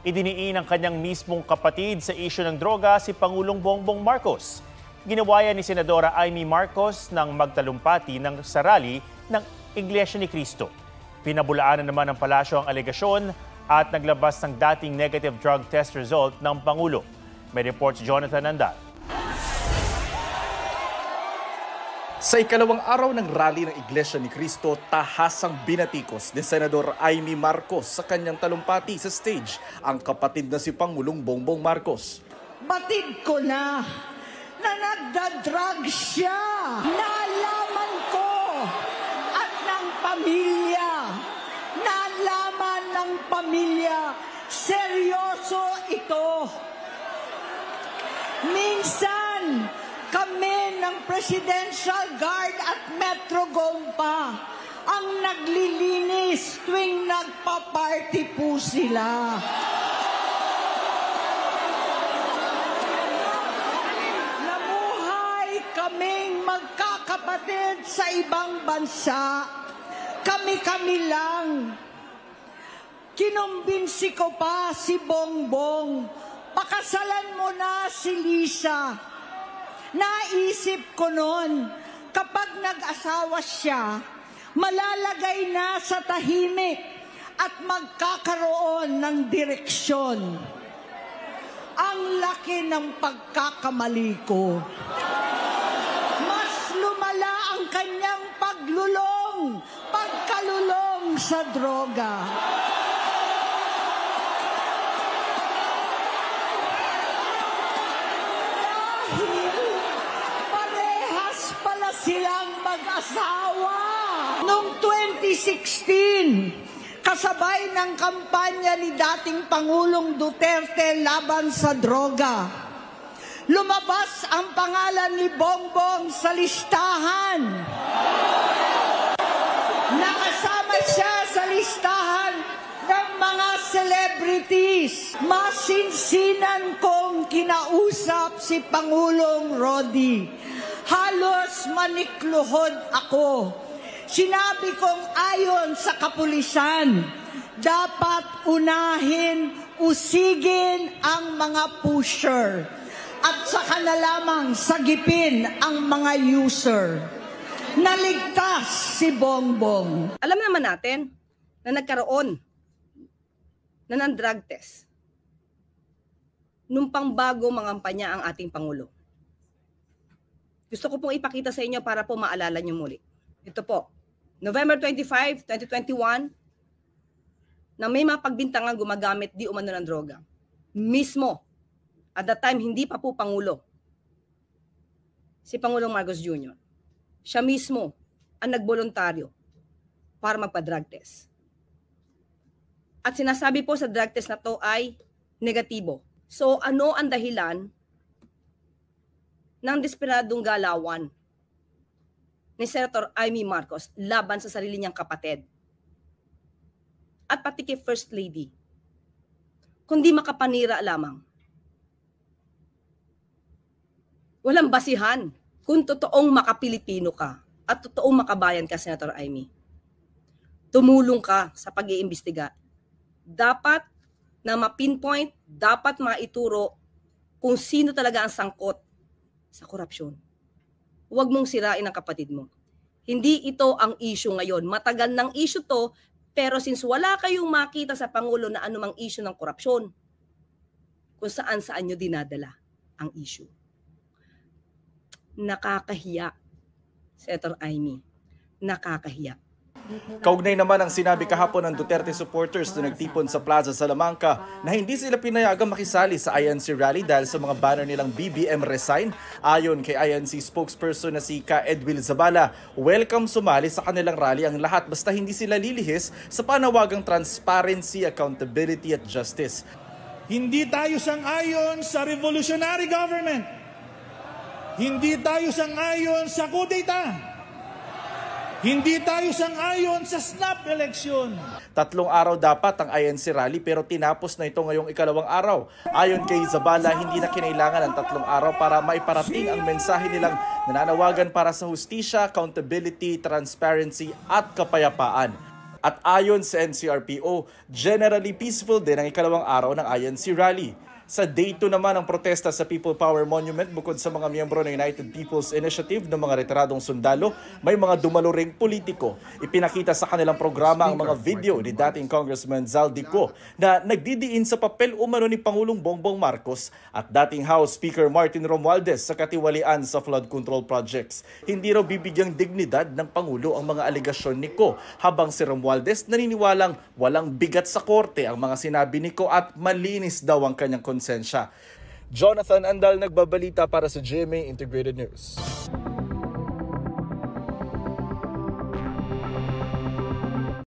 Idiniin ang kanyang mismong kapatid sa isyu ng droga si Pangulong Bongbong Marcos. Ginawa yan ni Senadora Amy Marcos nang magtalumpati ng sarali ng Iglesia ni Cristo. Pinabulaanan naman ng palasyo ang alegasyon at naglabas ng dating negative drug test result ng Pangulo. May reports Jonathan Nandal. Sa ikalawang araw ng rally ng Iglesia ni Cristo, tahasang binatikos ni Senador Amy Marcos sa kanyang talumpati sa stage ang kapatid na si Pangulong Bongbong Marcos. Batid ko na nagda-drug siya. Nalaman ko at ng pamilya. Nalaman ng pamilya. Seryoso ito. Minsan, kami ng Presidential Guard at Metro Gompa ang naglilinis tuwing nagpa-party po sila. Namuhay kaming magkakapatid sa ibang bansa. Kami-kami lang. Kinumbinsi ko pa si Bongbong. Pakasalan mo na si Lisa. Naisip ko noon, kapag nag-asawa siya, malalagay na sa tahimik at magkakaroon ng direksyon. Ang laki ng pagkakamali ko. Mas lumala ang kanyang pagkalulong sa droga. Silang mag-asawa. Noong 2016, kasabay ng kampanya ni dating Pangulong Duterte laban sa droga, lumabas ang pangalan ni Bongbong sa listahan. Nakasama siya sa listahan ng mga celebrities. Masinsinan kong kinausap si Pangulong Rodi. Halos manikluhod ako. Sinabi kong ayon sa kapulisan, dapat unahin, usigin ang mga pusher at saka na lamang sagipin ang mga user. Naligtas si Bongbong. Alam naman natin na nagkaroon na ng drug test nung pangbago mangampanya ang ating Pangulo. Gusto ko pong ipakita sa inyo para po maalala nyo muli. Ito po, November 25, 2021, na may mga pagbintangan gumagamit di umano ng droga. Mismo, at that time, hindi pa po Pangulo. Si Pangulong Marcos Jr. Siya mismo ang nagboluntaryo para magpa-drug test. At sinasabi po sa drug test na to ay negatibo. So ano ang dahilan ng desperadong galawan ni Senator Amy Marcos laban sa sarili niyang kapatid at pati kay First Lady, kundi makapanira lamang. Walang basihan kung totoong makapilipino ka at totoong makabayan ka, Senator Amy. Tumulong ka sa pag-iimbestiga. Dapat na ma-pinpoint, dapat maituro kung sino talaga ang sangkot sa korupsyon. Huwag mong sirain ang kapatid mo. Hindi ito ang issue ngayon. Matagal ng issue to, pero since wala kayong makita sa Pangulo na anumang issue ng korupsyon, kung saan-saan nyo dinadala ang issue. Nakakahiya, Senator Amy. Nakakahiya. Kaugnay naman ang sinabi kahapon ng Duterte supporters na nagtipon sa Plaza Salamanca na hindi sila pinayagang makisali sa INC rally dahil sa mga banner nilang BBM resign. Ayon kay INC spokesperson na si Ka Edwil Zabala, welcome sumali sa kanilang rally ang lahat basta hindi sila lilihis sa panawagang transparency, accountability at justice. Hindi tayo sang-ayon sa revolutionary government. Hindi tayo sang-ayon sa kudeta. Hindi tayo sang-ayon sa snap election. 3 araw dapat ang INC rally pero tinapos na ito ngayong ikalawang araw. Ayon kay Zabala, hindi na kinailangan ng 3 araw para maiparating ang mensahe nilang nananawagan para sa hustisya, accountability, transparency at kapayapaan. At ayon sa NCRPO, generally peaceful din ang ikalawang araw ng INC rally. Sa Day 2 naman ang protesta sa People Power Monument, bukod sa mga miyembro ng United People's Initiative ng mga retiradong sundalo, may mga dumalo ring politiko. Ipinakita sa kanilang programa ang mga video ni dating Congressman Zaldico na nagdidiin sa papel umano ni Pangulong Bongbong Marcos at dating House Speaker Martin Romualdez sa katiwalian sa flood control projects. Hindi raw bibigyang dignidad ng Pangulo ang mga alegasyon ni Ko, habang si Romualdez naniniwalang walang bigat sa korte ang mga sinabi ni Ko at malinis daw ang kanyang konsensya. Jonathan Andal nagbabalita para sa GMA Integrated News.